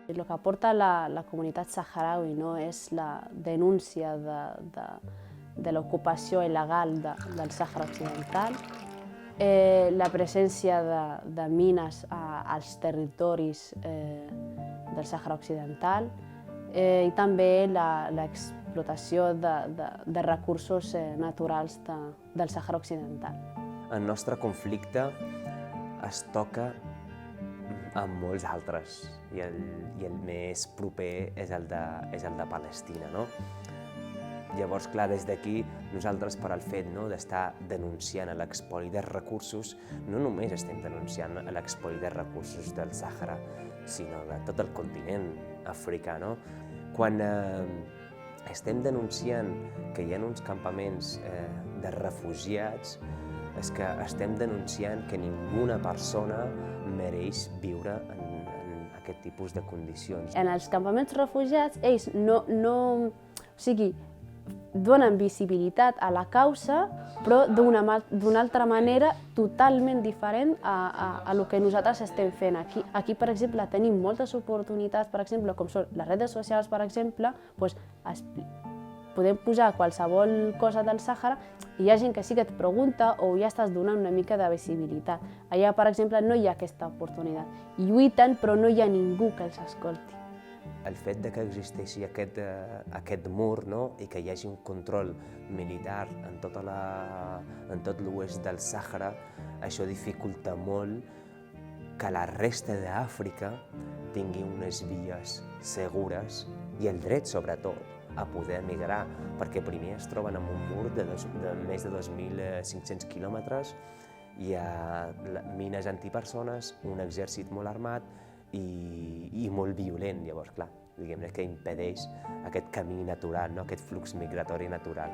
El que aporta la comunitat saharaui és la denúncia de l'ocupació il·legal del Sàhara Occidental, la presència de mines als territoris del Sàhara Occidental i també l'explotació de recursos naturals del Sàhara Occidental. El nostre conflicte es toca amb molts altres i el més proper és el de Palestina, no? Llavors, clar, des d'aquí, nosaltres, per al fet d'estar denunciant l'expoli de recursos, no només estem denunciant l'expoli de recursos del Sàhara, sinó de tot el continent africà, no? Quan estem denunciant que hi ha uns campaments de refugiats, és que estem denunciant que ninguna persona mereix viure en aquest tipus de condicions. En els campaments refugiats, ells donen visibilitat a la causa, però d'una altra manera totalment diferent a el que nosaltres estem fent aquí. Aquí, per exemple, tenim moltes oportunitats, per exemple, com són les redes socials, per exemple, podem posar qualsevol cosa del Sàhara i hi ha gent que sí que et pregunta o ja estàs donant una mica de visibilitat. Allà, per exemple, no hi ha aquesta oportunitat. Lluiten, però no hi ha ningú que els escolti. El fet que existeixi aquest mur i que hi hagi un control militar en tot l'oest del Sàhara, això dificulta molt que la resta d'Àfrica tingui unes vies segures i el dret, sobretot, a poder migrar, perquè primer es troben amb un mur de més de 2.500 quilòmetres, hi ha mines antipersones, un exèrcit molt armat i molt violent. Llavors, clar, diguem-ne que impedeix aquest camí natural, aquest flux migratori natural.